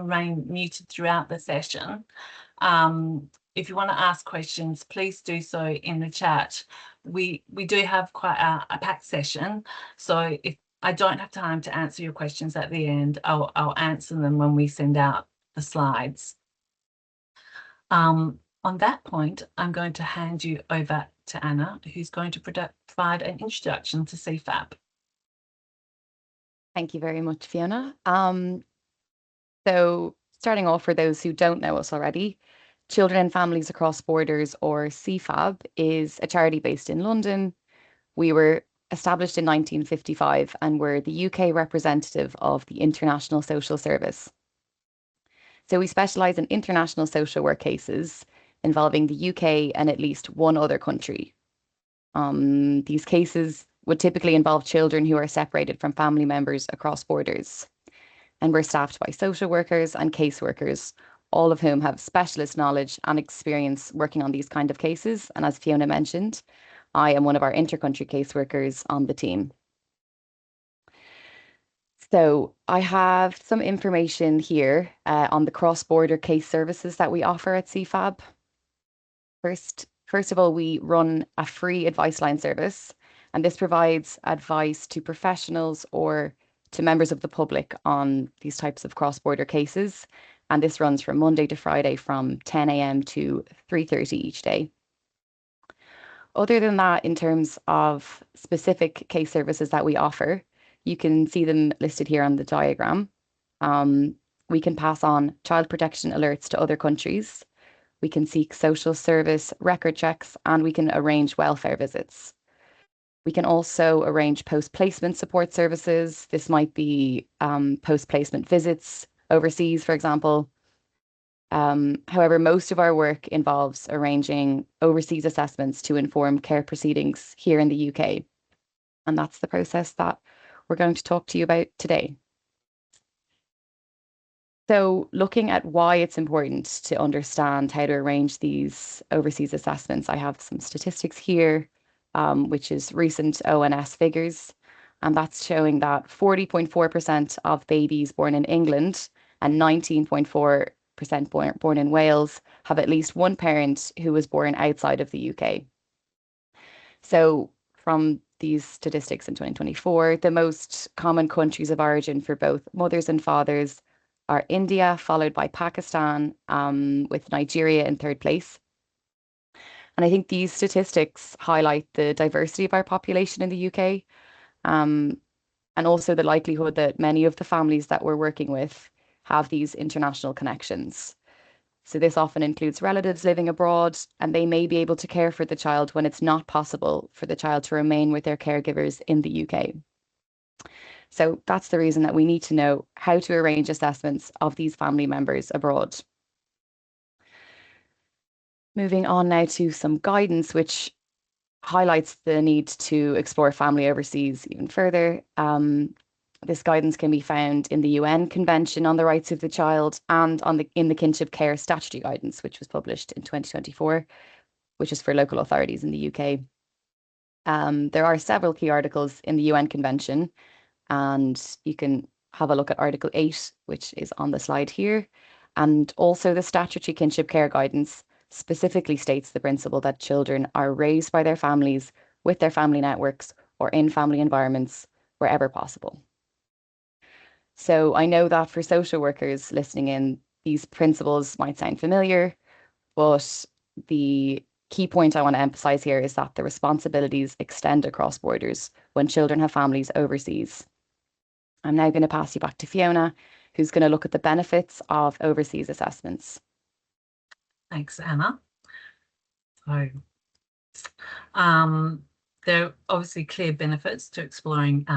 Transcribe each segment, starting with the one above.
remain muted throughout the session. If you want to ask questions, please do so in the chat. We do have quite a packed session, so if I don't have time to answer your questions at the end, I'll answer them when we send out the slides. On that point, I'm going to hand you over to Anna, who's going to provide an introduction to CFAB. Thank you very much, Fiona. So starting off, for those who don't know us already, Children and Families Across Borders, or CFAB, is a charity based in London. We were established in 1955 and we're the UK representative of the International Social Service. So we specialise in international social work cases involving the UK and at least one other country. These cases would typically involve children who are separated from family members across borders. And we're staffed by social workers and caseworkers, all of whom have specialist knowledge and experience working on these kind of cases. And as Fiona mentioned, I am one of our inter-country caseworkers on the team. So I have some information here on the cross-border case services that we offer at CFAB. First of all, we run a free advice line service, and this provides advice to professionals or to members of the public on these types of cross-border cases. And this runs from Monday to Friday from 10 a.m. to 3:30 each day. Other than that, in terms of specific case services that we offer, you can see them listed here on the diagram. We can pass on child protection alerts to other countries. We can seek social service record checks, and we can arrange welfare visits. We can also arrange post-placement support services. This might be post-placement visits overseas, for example. However, most of our work involves arranging overseas assessments to inform care proceedings here in the UK. And that's the process that we're going to talk to you about today. So looking at why it's important to understand how to arrange these overseas assessments, I have some statistics here, which is recent ONS figures. And that's showing that 40.4% of babies born in England and 19.4% born in Wales have at least one parent who was born outside of the UK. So from these statistics in 2024, the most common countries of origin for both mothers and fathers are India, followed by Pakistan, with Nigeria in third place. And I think these statistics highlight the diversity of our population in the UK, and also the likelihood that many of the families that we're working with have these international connections. So this often includes relatives living abroad, and they may be able to care for the child when it's not possible for the child to remain with their caregivers in the UK. So that's the reason that we need to know how to arrange assessments of these family members abroad. Moving on now to some guidance, which highlights the need to explore family overseas even further. This guidance can be found in the UN Convention on the Rights of the Child and in the Kinship Care Statutory Guidance, which was published in 2024, which is for local authorities in the UK. There are several key articles in the UN Convention, and you can have a look at Article 8, which is on the slide here. And also the Statutory Kinship Care Guidance specifically states the principle that children are raised by their families, with their family networks, or in family environments wherever possible. So I know that for social workers listening in, these principles might sound familiar, but the key point I want to emphasize here is that the responsibilities extend across borders when children have families overseas. I'm now going to pass you back to Fiona, who's going to look at the benefits of overseas assessments. Thanks, Anna. So, there are obviously clear benefits to exploring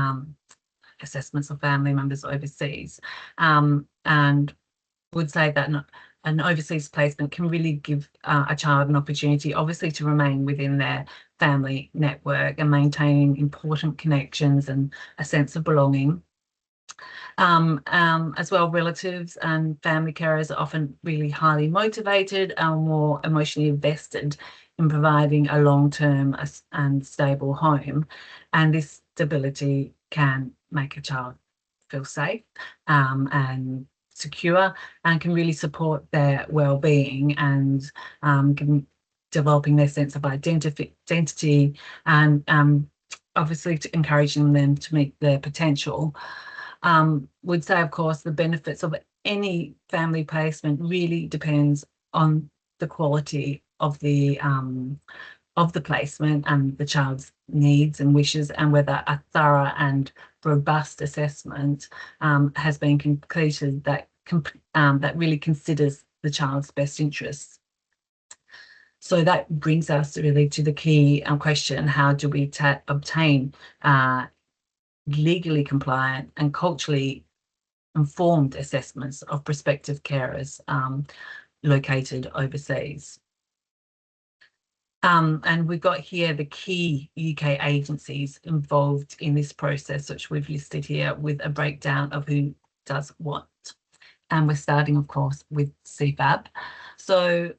assessments of family members overseas, and would say that an overseas placement can really give a child an opportunity, obviously, to remain within their family network and maintaining important connections and a sense of belonging. As well, relatives and family carers are often really highly motivated and more emotionally invested in providing a long-term and stable home, and this stability can make a child feel safe and secure and can really support their well-being and developing their sense of identity and obviously to encouraging them to meet their potential. Would say, of course, the benefits of any family placement really depends on the quality of the placement and the child's needs and wishes, and whether a thorough and robust assessment has been completed that really considers the child's best interests. So that brings us really to the key question: how do we obtain legally compliant and culturally informed assessments of prospective carers located overseas? And we've got here the key UK agencies involved in this process, which we've listed here with a breakdown of who does what. And we're starting, of course, with CFAB. So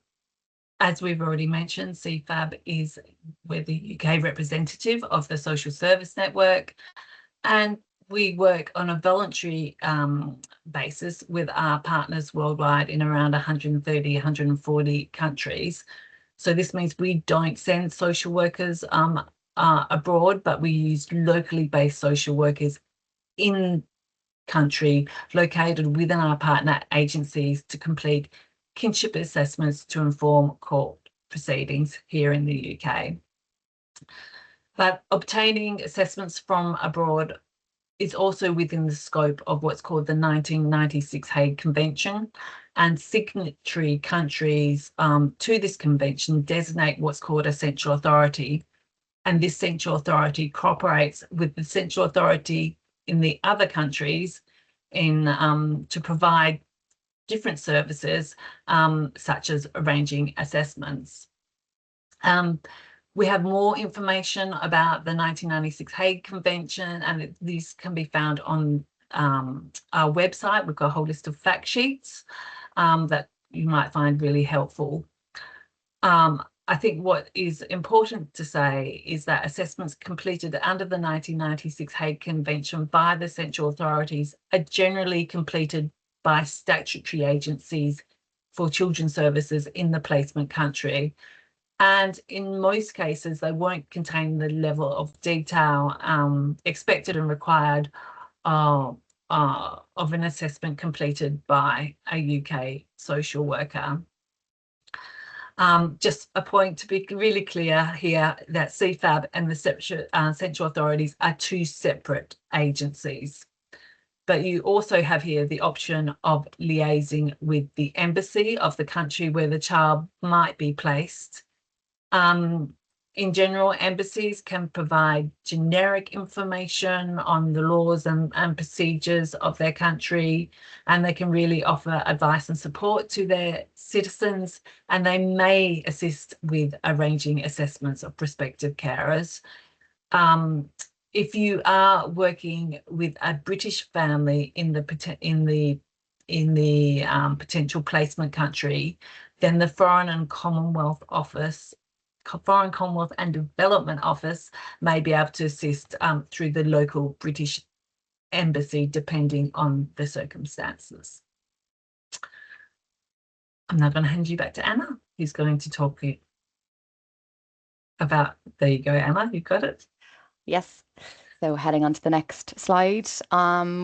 as we've already mentioned, CFAB is we're the UK representative of the Social Service Network, and we work on a voluntary basis with our partners worldwide in around 130, 140 countries. So this means we don't send social workers abroad, but we use locally based social workers in country located within our partner agencies to complete kinship assessments to inform court proceedings here in the UK. But obtaining assessments from abroad is also within the scope of what's called the 1996 Hague Convention, and signatory countries to this convention designate what's called a central authority, and this central authority cooperates with the central authority in the other countries in to provide different services such as arranging assessments. We have more information about the 1996 Hague Convention, and these can be found on our website. We've got a whole list of fact sheets that you might find really helpful. I think what is important to say is that assessments completed under the 1996 Hague Convention by the central authorities are generally completed by statutory agencies for children's services in the placement country. And in most cases, they won't contain the level of detail expected and required of an assessment completed by a UK social worker. Just a point to be really clear here that CFAB and the central authorities are two separate agencies. But you also have here the option of liaising with the embassy of the country where the child might be placed. In general, embassies can provide generic information on the laws and procedures of their country, and they can really offer advice and support to their citizens, and they may assist with arranging assessments of prospective carers. If you are working with a British family in the potential placement country, then the Foreign Commonwealth and Development Office may be able to assist through the local British embassy, depending on the circumstances. I'm now going to hand you back to Anna, who's going to talk about, there you go, Anna, you got it? Yes. So heading on to the next slide,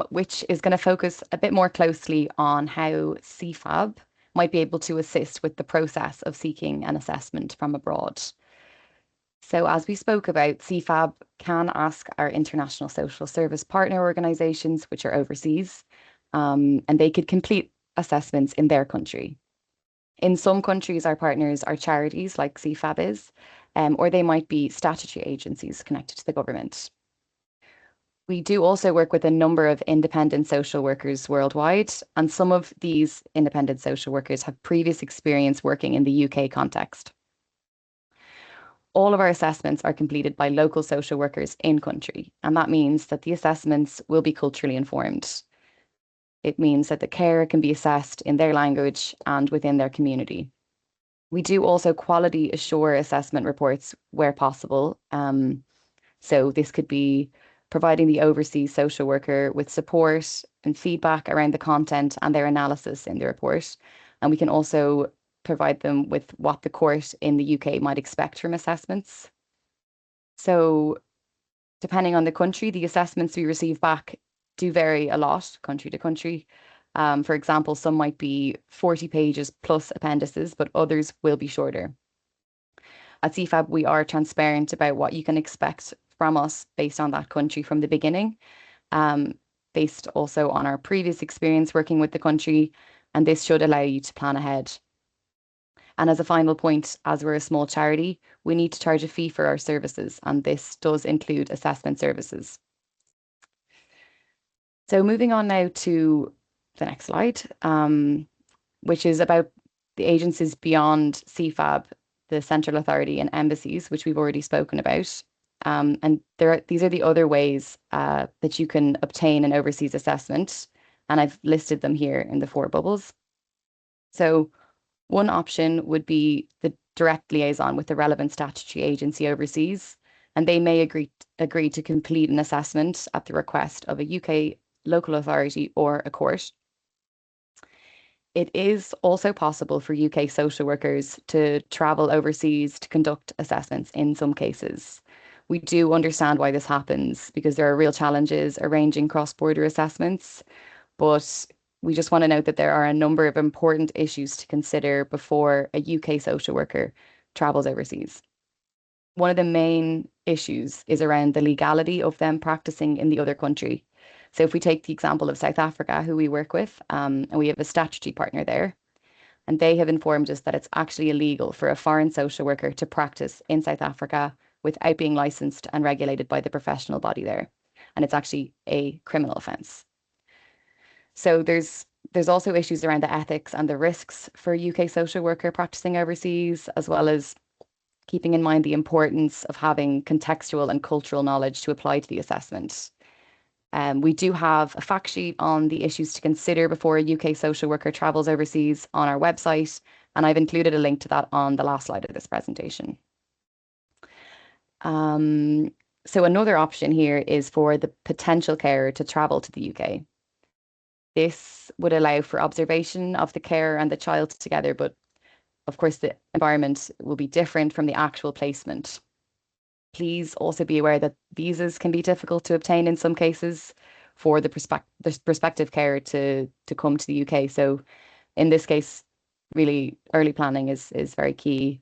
which is going to focus a bit more closely on how CFAB might be able to assist with the process of seeking an assessment from abroad. So as we spoke about, CFAB can ask our international social service partner organisations, which are overseas, and they could complete assessments in their country. In some countries, our partners are charities like CFAB is, or they might be statutory agencies connected to the government. We do also work with a number of independent social workers worldwide, and some of these independent social workers have previous experience working in the UK context. All of our assessments are completed by local social workers in country, and that means that the assessments will be culturally informed. It means that the carer can be assessed in their language and within their community. We do also quality assure assessment reports where possible. So this could be providing the overseas social worker with support and feedback around the content and their analysis in the report. And we can also provide them with what the court in the UK might expect from assessments. So depending on the country, the assessments we receive back do vary a lot, country to country. For example, some might be 40 pages plus appendices, but others will be shorter. At CFAB, we are transparent about what you can expect from us based on that country from the beginning, based also on our previous experience working with the country, and this should allow you to plan ahead. And as a final point, as we're a small charity, we need to charge a fee for our services, and this does include assessment services. So moving on now to the next slide, which is about the agencies beyond CFAB, the central authority and embassies, which we've already spoken about. And these are the other ways that you can obtain an overseas assessment, and I've listed them here in the 4 bubbles. So one option would be the direct liaison with the relevant statutory agency overseas, and they may agree to complete an assessment at the request of a UK local authority or a court. It is also possible for UK social workers to travel overseas to conduct assessments in some cases. We do understand why this happens because there are real challenges arranging cross-border assessments, but we just want to note that there are a number of important issues to consider before a UK social worker travels overseas. One of the main issues is around the legality of them practicing in the other country. So if we take the example of South Africa, who we work with, and we have a statutory partner there, and they have informed us that it's actually illegal for a foreign social worker to practice in South Africa without being licensed and regulated by the professional body there. And it's actually a criminal offence. So there's also issues around the ethics and the risks for a UK social worker practicing overseas, as well as keeping in mind the importance of having contextual and cultural knowledge to apply to the assessment. We do have a fact sheet on the issues to consider before a UK social worker travels overseas on our website, and I've included a link to that on the last slide of this presentation. So another option here is for the potential carer to travel to the UK. This would allow for observation of the carer and the child together, but of course the environment will be different from the actual placement. Please also be aware that visas can be difficult to obtain in some cases for the prospective carer to come to the UK. So in this case, really early planning is very key.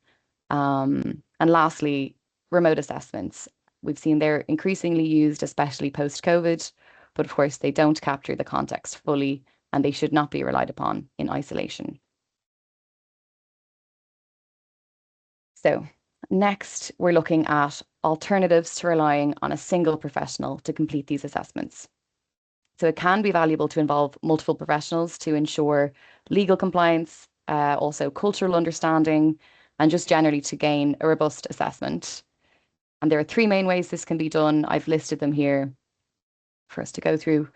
And lastly, remote assessments. We've seen they're increasingly used, especially post-COVID, but of course they don't capture the context fully and they should not be relied upon in isolation. So next, we're looking at alternatives to relying on a single professional to complete these assessments. So it can be valuable to involve multiple professionals to ensure legal compliance, also cultural understanding, and just generally to gain a robust assessment. And there are 3 main ways this can be done. I've listed them here for us to go through.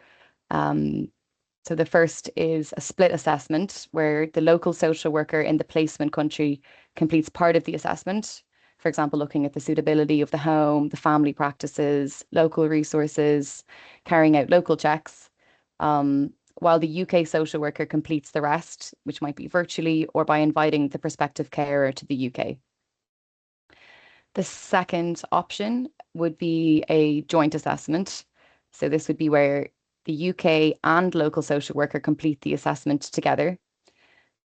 So the first is a split assessment where the local social worker in the placement country completes part of the assessment. For example, looking at the suitability of the home, the family practices, local resources, carrying out local checks, while the UK social worker completes the rest, which might be virtually or by inviting the prospective carer to the UK. The second option would be a joint assessment. So this would be where the UK and local social worker complete the assessment together.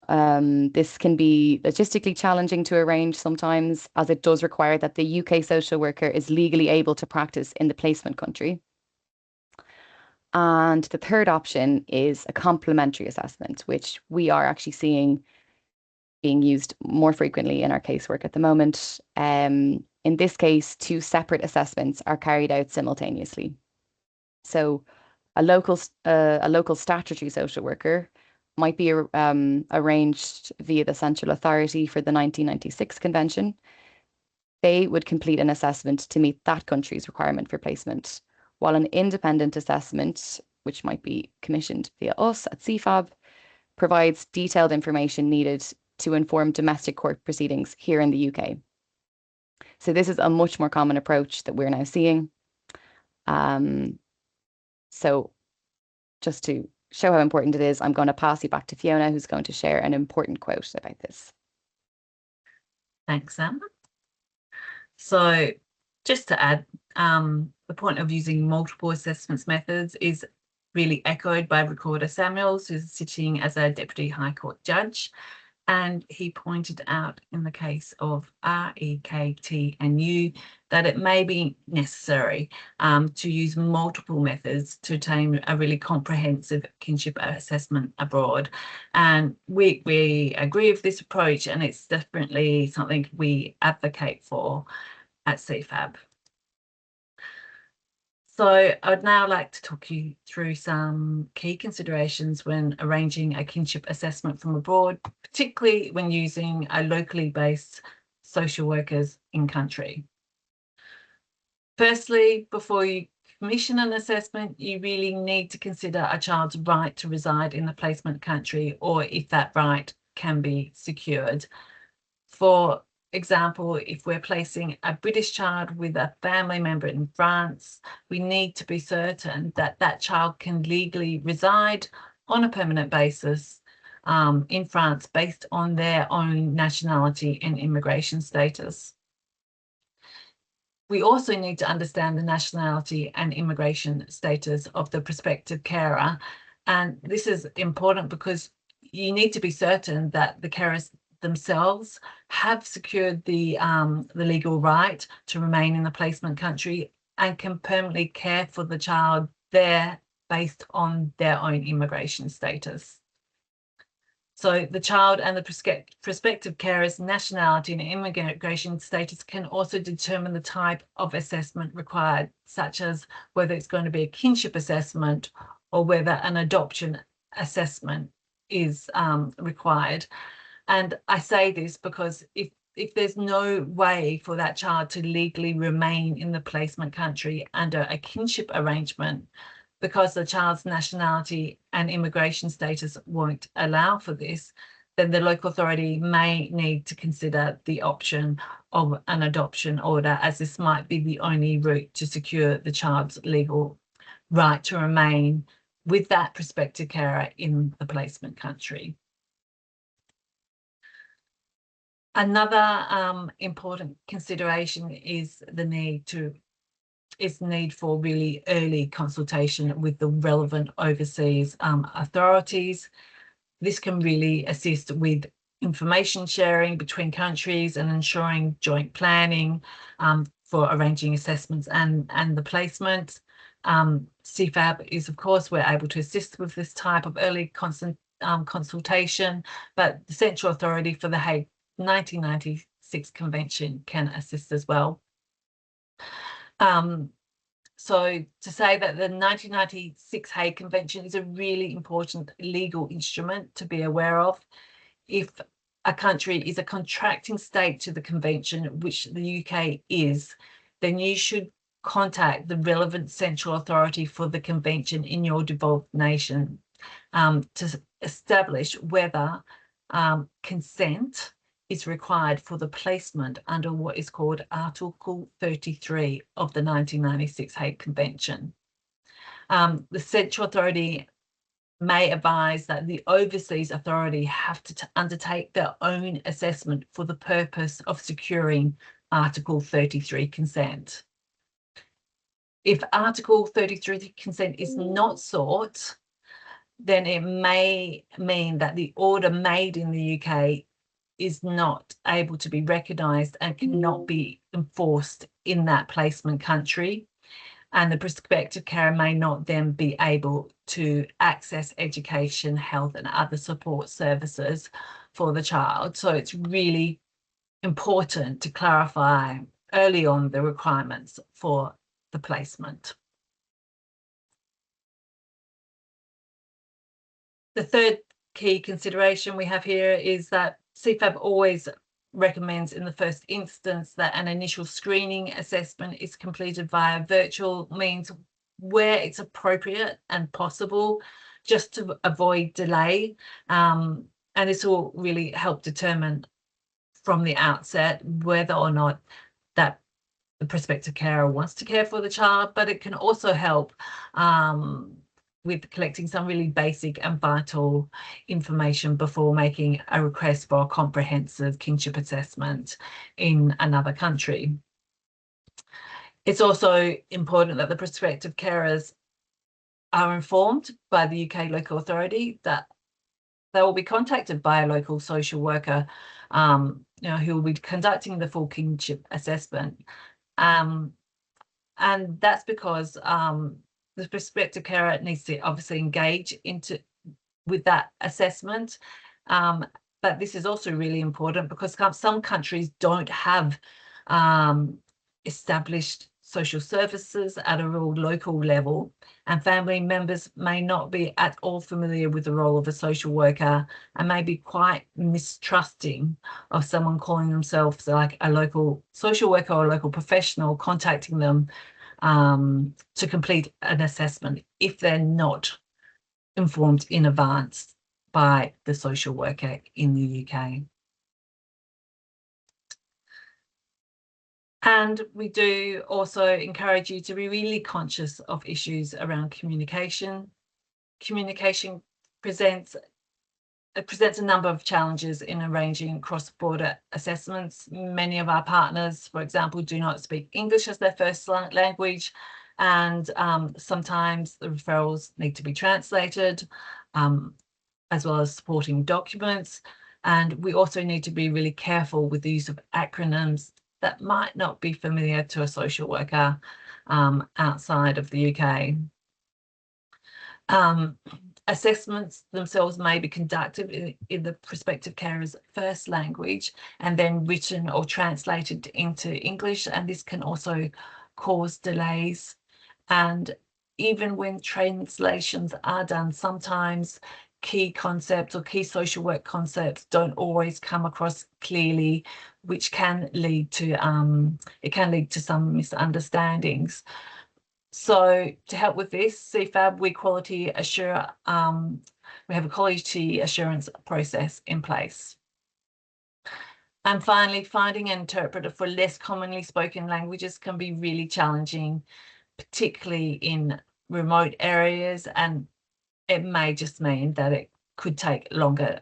This can be logistically challenging to arrange sometimes, as it does require that the UK social worker is legally able to practice in the placement country. And the third option is a complementary assessment, which we are actually seeing being used more frequently in our casework at the moment. In this case, 2 separate assessments are carried out simultaneously. So a local statutory social worker might be arranged via the Central Authority for the 1996 Convention. They would complete an assessment to meet that country's requirement for placement, while an independent assessment, which might be commissioned via us at CFAB, provides detailed information needed to inform domestic court proceedings here in the UK. So this is a much more common approach that we're now seeing. So just to show how important it is, I'm going to pass you back to Fiona, who's going to share an important quote about this. Thanks, Emma. So just to add, the point of using multiple assessments methods is really echoed by Recorder Samuels, who's sitting as a Deputy High Court Judge. And he pointed out in the case of REKT and U that it may be necessary to use multiple methods to obtain a really comprehensive kinship assessment abroad. And we agree with this approach, and it's definitely something we advocate for at CFAB. So I'd now like to talk you through some key considerations when arranging a kinship assessment from abroad, particularly when using a locally based social workers in country. Firstly, before you commission an assessment, you really need to consider a child's right to reside in the placement country, or if that right can be secured. For example, if we're placing a British child with a family member in France, we need to be certain that that child can legally reside on a permanent basis in France based on their own nationality and immigration status. We also need to understand the nationality and immigration status of the prospective carer. And this is important because you need to be certain that the carers themselves have secured the legal right to remain in the placement country and can permanently care for the child there based on their own immigration status. So the child and the prospective carer's nationality and immigration status can also determine the type of assessment required, such as whether it's going to be a kinship assessment or whether an adoption assessment is required. And I say this because if there's no way for that child to legally remain in the placement country under a kinship arrangement, because the child's nationality and immigration status won't allow for this, then the local authority may need to consider the option of an adoption order, as this might be the only route to secure the child's legal right to remain with that prospective carer in the placement country. Another important consideration is the need for really early consultation with the relevant overseas authorities. This can really assist with information sharing between countries and ensuring joint planning for arranging assessments and the placement. CFAB is, of course, we're able to assist with this type of early consultation, but the Central Authority for the Hague 1996 Convention can assist as well. So to say that the 1996 Hague Convention is a really important legal instrument to be aware of. If a country is a contracting state to the convention, which the UK is, then you should contact the relevant central authority for the convention in your devolved nation to establish whether consent is required for the placement under what is called Article 33 of the 1996 Hague Convention. The central authority may advise that the overseas authority have to undertake their own assessment for the purpose of securing Article 33 consent. If Article 33 consent is not sought, then it may mean that the order made in the UK is not able to be recognised and cannot be enforced in that placement country. And the prospective carer may not then be able to access education, health and other support services for the child. So it's really important to clarify early on the requirements for the placement. The third key consideration we have here is that CFAB always recommends in the first instance that an initial screening assessment is completed via virtual means where it's appropriate and possible, just to avoid delay. And this will really help determine from the outset whether or not that the prospective carer wants to care for the child, but it can also help with collecting some really basic and vital information before making a request for a comprehensive kinship assessment in another country. It's also important that the prospective carers are informed by the UK local authority that they will be contacted by a local social worker, who will be conducting the full kinship assessment. And that's because the prospective carer needs to obviously engage with that assessment. But this is also really important because some countries don't have established social services at a real local level, and family members may not be at all familiar with the role of a social worker and may be quite mistrusting of someone calling themselves like a local social worker or a local professional contacting them to complete an assessment if they're not informed in advance by the social worker in the UK. And we do also encourage you to be really conscious of issues around communication. Communication presents a number of challenges in arranging cross-border assessments. Many of our partners, for example, do not speak English as their first language, and sometimes the referrals need to be translated, as well as supporting documents. And we also need to be really careful with the use of acronyms that might not be familiar to a social worker outside of the UK. Assessments themselves may be conducted in the prospective carer's first language and then written or translated into English, and this can also cause delays. And even when translations are done, sometimes key concepts or key social work concepts don't always come across clearly, which can lead to some misunderstandings. So to help with this, CFAB, we quality assure, we have a quality assurance process in place. And finally, finding an interpreter for less commonly spoken languages can be really challenging, particularly in remote areas, and it may just mean that it could take longer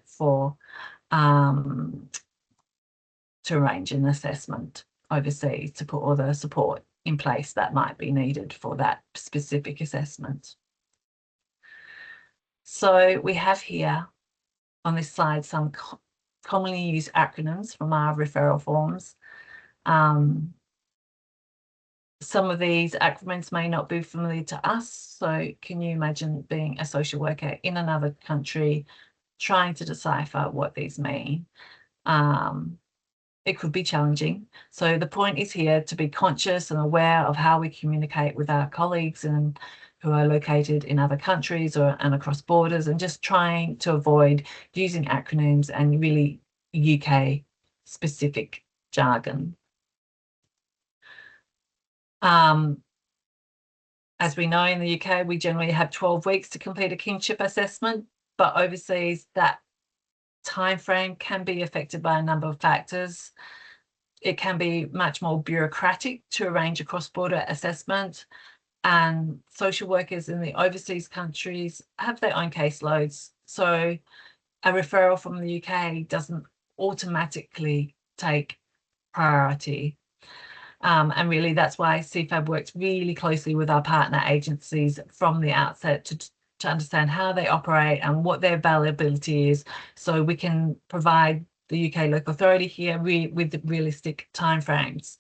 to arrange an assessment overseas to put all the support in place that might be needed for that specific assessment. So we have here on this slide some commonly used acronyms from our referral forms. Some of these acronyms may not be familiar to us, so can you imagine being a social worker in another country trying to decipher what these mean? It could be challenging. So the point is here to be conscious and aware of how we communicate with our colleagues and who are located in other countries and across borders, and just trying to avoid using acronyms and really UK specific jargon. As we know, in the UK, we generally have 12 weeks to complete a kinship assessment, but overseas that timeframe can be affected by a number of factors. It can be much more bureaucratic to arrange a cross-border assessment, and social workers in the overseas countries have their own caseloads. So a referral from the UK doesn't automatically take priority. And really that's why CFAB works really closely with our partner agencies from the outset to understand how they operate and what their availability is, so we can provide the UK local authority here with realistic timeframes.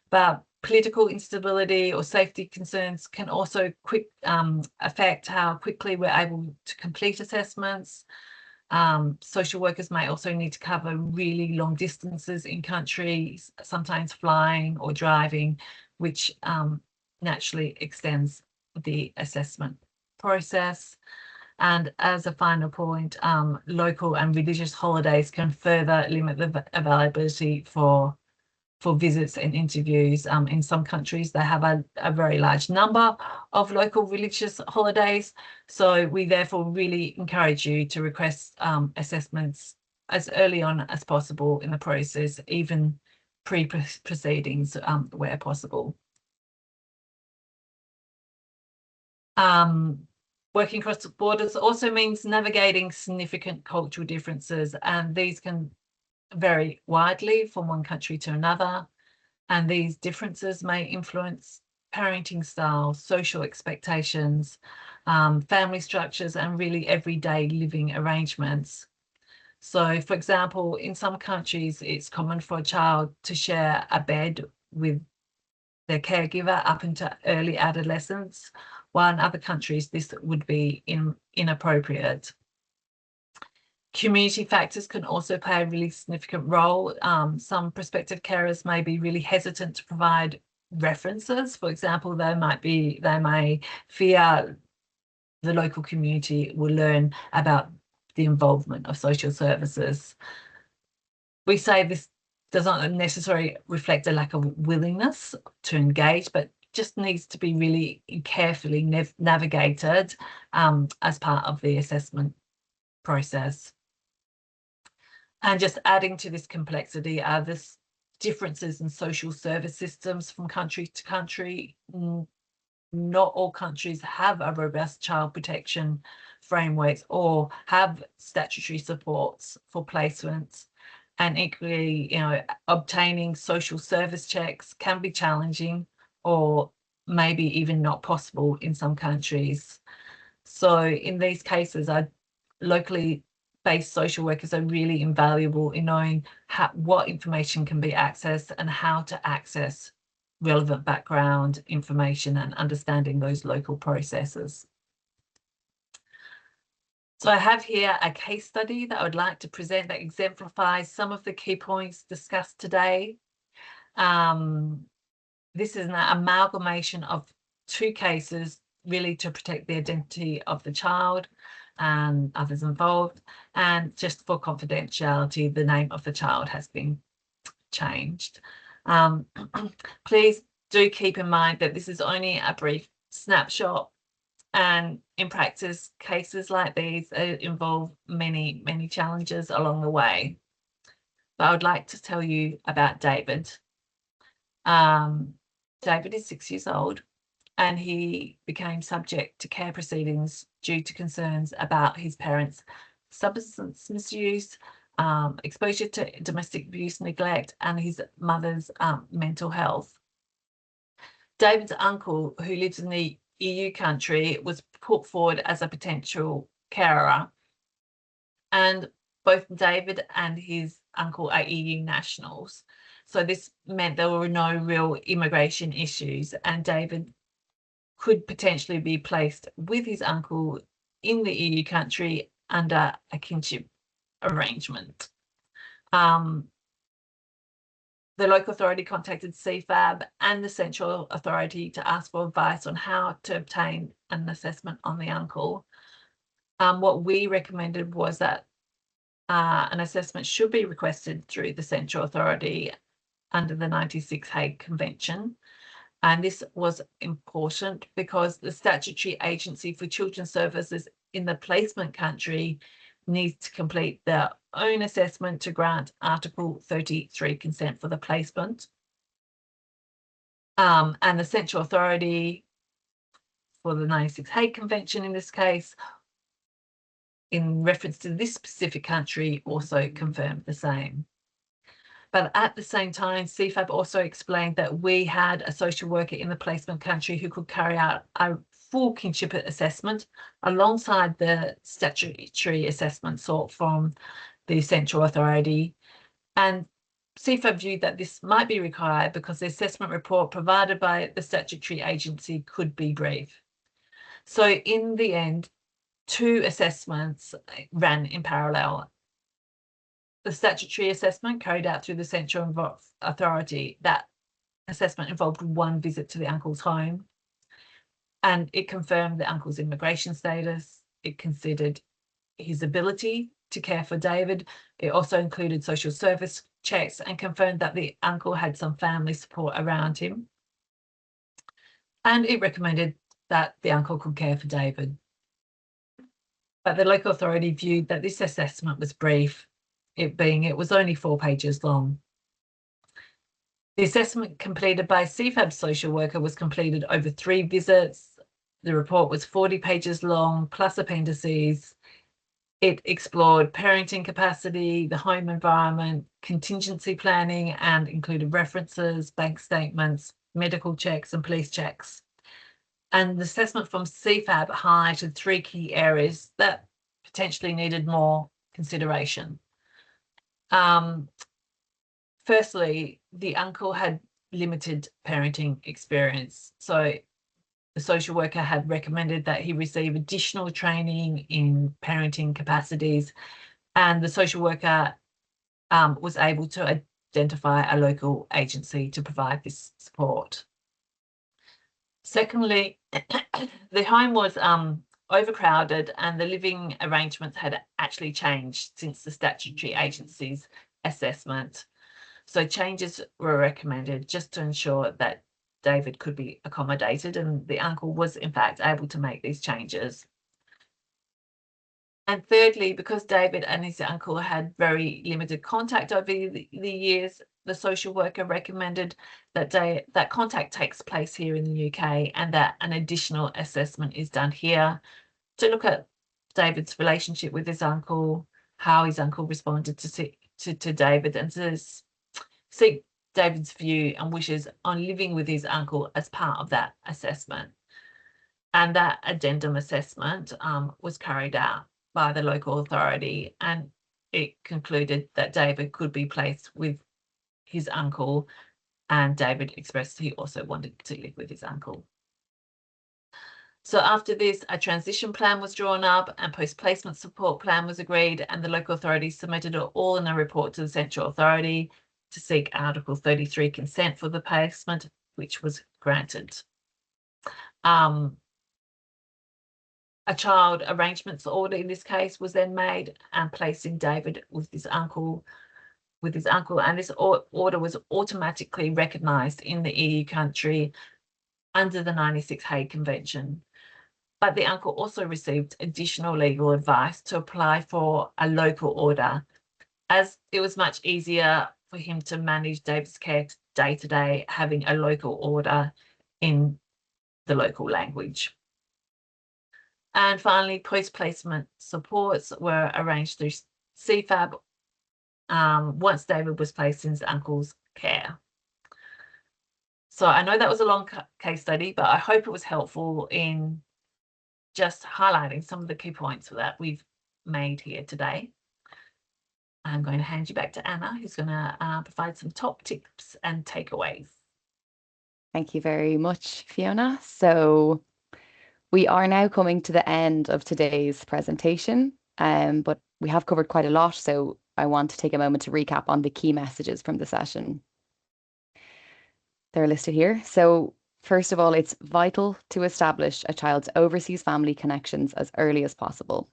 But political instability or safety concerns can also affect how quickly we're able to complete assessments. Social workers may also need to cover really long distances in countries, sometimes flying or driving, which naturally extends the assessment process. And as a final point, local and religious holidays can further limit the availability for visits and interviews. In some countries, they have a very large number of local religious holidays. So we therefore really encourage you to request assessments as early on as possible in the process, even pre-proceedings where possible. Working across borders also means navigating significant cultural differences, and these can vary widely from one country to another. And these differences may influence parenting styles, social expectations, family structures, and really everyday living arrangements. So, for example, in some countries, it's common for a child to share a bed with their caregiver up into early adolescence, while in other countries, this would be inappropriate. Community factors can also play a really significant role. Some prospective carers may be really hesitant to provide references. For example, they may fear the local community will learn about the involvement of social services. We say this does not necessarily reflect a lack of willingness to engage, but just needs to be really carefully navigated as part of the assessment process. And just adding to this complexity are the differences in social service systems from country to country. Not all countries have a robust child protection frameworks or have statutory supports for placements. And equally, obtaining social service checks can be challenging or maybe even not possible in some countries. So in these cases, locally based social workers are really invaluable in knowing what information can be accessed and how to access relevant background information and understanding those local processes. So I have here a case study that I would like to present that exemplifies some of the key points discussed today. This is an amalgamation of two cases really to protect the identity of the child and others involved, and just for confidentiality, the name of the child has been changed. Please do keep in mind that this is only a brief snapshot, and in practice, cases like these involve many, many challenges along the way. But I would like to tell you about David. David is 6 years old, and he became subject to care proceedings due to concerns about his parents' substance misuse, exposure to domestic abuse, neglect, and his mother's mental health. David's uncle, who lives in the EU country, was put forward as a potential carer, and both David and his uncle are EU nationals. So this meant there were no real immigration issues, and David could potentially be placed with his uncle in the EU country under a kinship arrangement. The local authority contacted CFAB and the central authority to ask for advice on how to obtain an assessment on the uncle. What we recommended was that an assessment should be requested through the central authority under the 96 Hague Convention. And this was important because the statutory agency for children's services in the placement country needs to complete their own assessment to grant Article 33 consent for the placement. And the central authority for the 96 Hague Convention in this case, in reference to this specific country, also confirmed the same. But at the same time, CFAB also explained that we had a social worker in the placement country who could carry out a full kinship assessment alongside the statutory assessment sought from the central authority. And CFAB viewed that this might be required because the assessment report provided by the statutory agency could be brief. So in the end, two assessments ran in parallel. The statutory assessment carried out through the central authority, that assessment involved one visit to the uncle's home, and it confirmed the uncle's immigration status. It considered his ability to care for David. It also included social service checks and confirmed that the uncle had some family support around him. And it recommended that the uncle could care for David. But the local authority viewed that this assessment was brief, it was only 4 pages long. The assessment completed by CFAB social worker was completed over 3 visits. The report was 40 pages long, plus appendices. It explored parenting capacity, the home environment, contingency planning, and included references, bank statements, medical checks, and police checks. And the assessment from CFAB highlighted 3 key areas that potentially needed more consideration. Firstly, the uncle had limited parenting experience. So the social worker had recommended that he receive additional training in parenting capacities, and the social worker was able to identify a local agency to provide this support. Secondly, the home was overcrowded and the living arrangements had actually changed since the statutory agency's assessment. So changes were recommended just to ensure that David could be accommodated, and the uncle was in fact able to make these changes. And thirdly, because David and his uncle had very limited contact over the years, the social worker recommended that that contact takes place here in the UK and that an additional assessment is done here to look at David's relationship with his uncle, how his uncle responded to David, and to seek David's view and wishes on living with his uncle as part of that assessment. And that addendum assessment was carried out by the local authority, and it concluded that David could be placed with his uncle, and David expressed he also wanted to live with his uncle. So after this, a transition plan was drawn up and post-placement support plan was agreed, and the local authority submitted it all in a report to the Central Authority to seek Article 33 consent for the placement, which was granted. A child arrangements order in this case was then made and placing David with his uncle, and this order was automatically recognised in the EU country under the 96 Hague Convention. But the uncle also received additional legal advice to apply for a local order, as it was much easier for him to manage David's care day to day, having a local order in the local language. And finally, post-placement supports were arranged through CFAB once David was placed in his uncle's care. So I know that was a long case study, but I hope it was helpful in just highlighting some of the key points that we've made here today. I'm going to hand you back to Anna, who's going to provide some top tips and takeaways. Thank you very much, Fiona. So we are now coming to the end of today's presentation, but we have covered quite a lot, so I want to take a moment to recap on the key messages from the session. They're listed here. So first of all, it's vital to establish a child's overseas family connections as early as possible.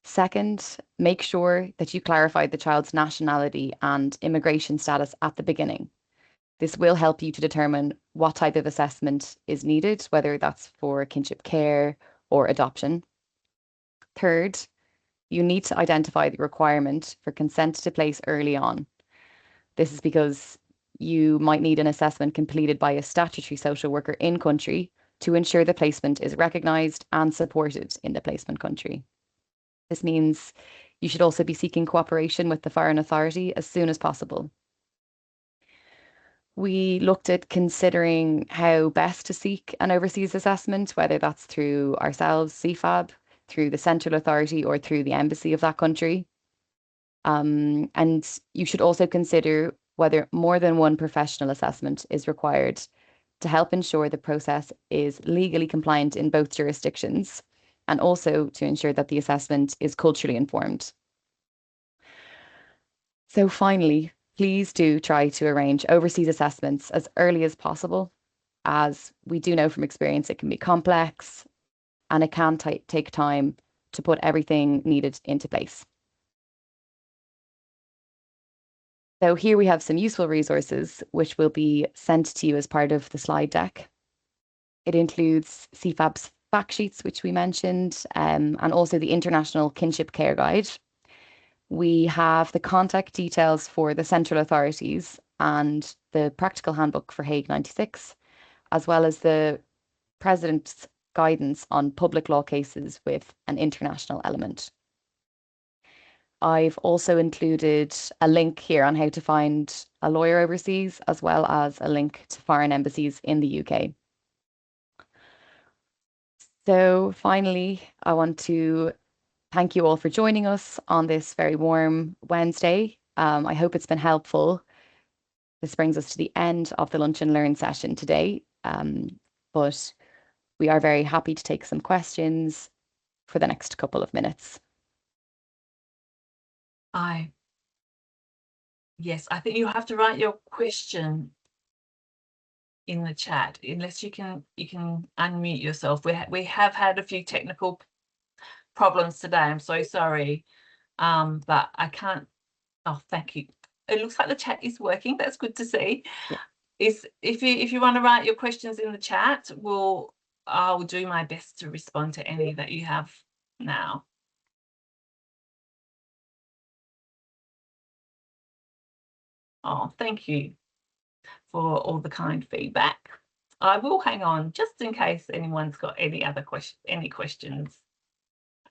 Second, make sure that you clarify the child's nationality and immigration status at the beginning. This will help you to determine what type of assessment is needed, whether that's for kinship care or adoption. Third, you need to identify the requirement for consent to place early on. This is because you might need an assessment completed by a statutory social worker in country to ensure the placement is recognised and supported in the placement country. This means you should also be seeking cooperation with the foreign authority as soon as possible. We looked at considering how best to seek an overseas assessment, whether that's through ourselves, CFAB, through the central authority, or through the embassy of that country. And you should also consider whether more than one professional assessment is required to help ensure the process is legally compliant in both jurisdictions, and also to ensure that the assessment is culturally informed. So finally, please do try to arrange overseas assessments as early as possible, as we do know from experience it can be complex and it can take time to put everything needed into place. So here we have some useful resources which will be sent to you as part of the slide deck. It includes CFAB's fact sheets, which we mentioned, and also the International Kinship Care Guide. We have the contact details for the central authorities and the Practical Handbook for Hague 96, as well as the President's Guidance on Public Law Cases with an international element. I've also included a link here on how to find a lawyer overseas, as well as a link to foreign embassies in the UK. So finally, I want to thank you all for joining us on this very warm Wednesday. I hope it's been helpful. This brings us to the end of the Lunch and Learn session today, but we are very happy to take some questions for the next couple of minutes. Yes, I think you have to write your question in the chat, unless you can unmute yourself. We have had a few technical problems today. I'm so sorry, but I can't. Oh, thank you. It looks like the chat is working. That's good to see. Yeah. If you want to write your questions in the chat, I'll do my best to respond to any that you have now. Oh, thank you for all the kind feedback. I will hang on just in case anyone's got any other questions.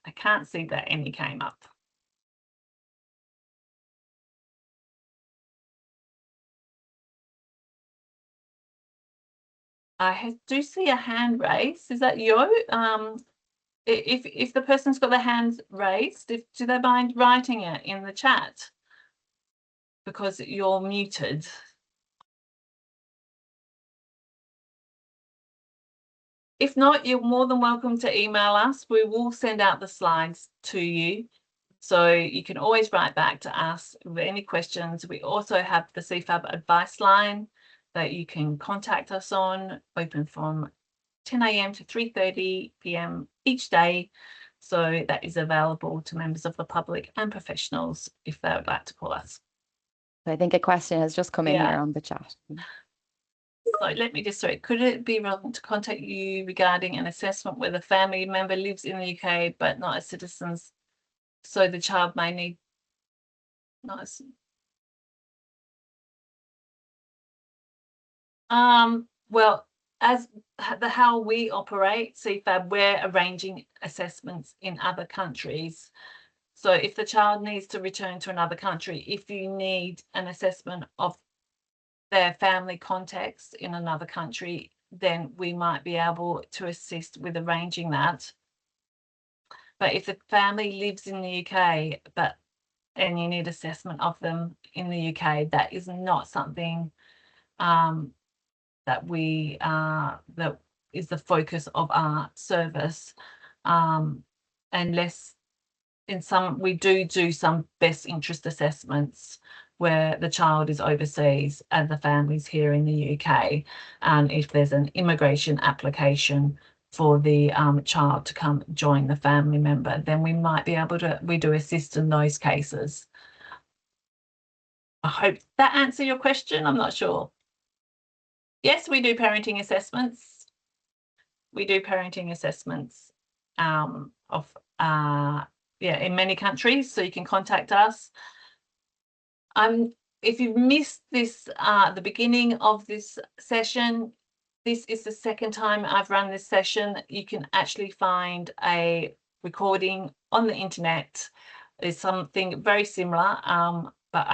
I can't see that any came up. I do see a hand raised. Is that you? If the person's got their hands raised, do they mind writing it in the chat? Because you're muted. If not, you're more than welcome to email us. We will send out the slides to you. So you can always write back to us with any questions. We also have the CFAB advice line that you can contact us on, open from 10 a.m. to 3:30 p.m. each day. So that is available to members of the public and professionals if they would like to call us. I think a question has just come in here on the chat. So let me just say, could it be relevant to contact you regarding an assessment where the family member lives in the UK but not as citizens? So the child may need well, as how we operate CFAB, we're arranging assessments in other countries. So if the child needs to return to another country, if you need an assessment of their family context in another country, then we might be able to assist with arranging that. But if the family lives in the UK, and you need assessment of them in the UK, that is not something that that is the focus of our service, unless we do some best interest assessments where the child is overseas and the family's here in the UK, and if there's an immigration application for the child to come join the family member, then we might be able to, we do assist in those cases. I hope that answered your question. I'm not sure. Yes, we do parenting assessments. We do parenting assessments in many countries, so you can contact us. If you've missed this, the beginning of this session, this is the second time I've run this session. You can actually find a recording on the internet. It's something very similar, but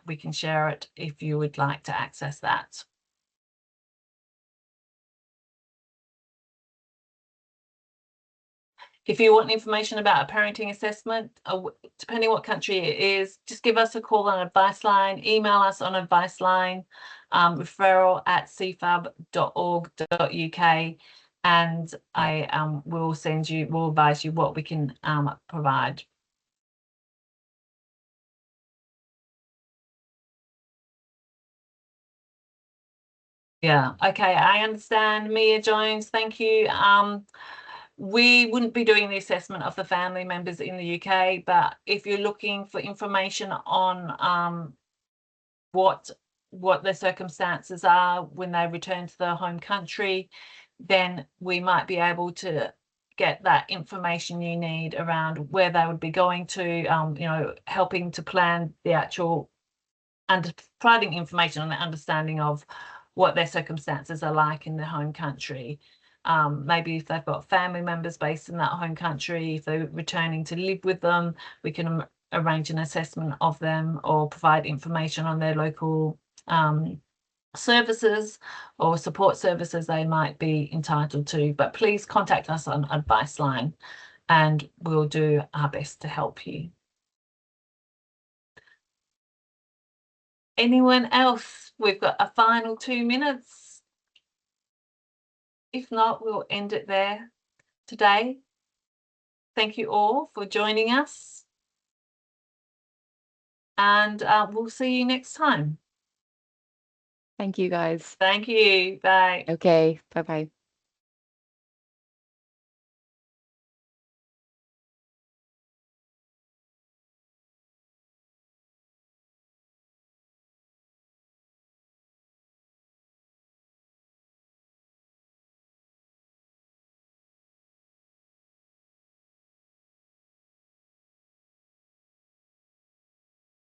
we can share it if you would like to access that. If you want information about a parenting assessment, depending what country it is, just give us a call on advice line, email us on advice line, referral@cfab.org.uk, and we'll advise you what we can provide. Yeah, okay, I understand. Mia Jones, thank you. We wouldn't be doing the assessment of the family members in the UK, but if you're looking for information on what the circumstances are when they return to their home country, then we might be able to get that information you need around where they would be going to, helping to plan the actual and providing information on their understanding of what their circumstances are like in their home country. Maybe if they've got family members based in that home country, if they're returning to live with them, we can arrange an assessment of them or provide information on their local services or support services they might be entitled to. But please contact us on Advice Line and we'll do our best to help you. Anyone else? We've got a final 2 minutes. If not, we'll end it there today. Thank you all for joining us. And we'll see you next time. Thank you, guys. Thank you. Bye. Okay, bye-bye.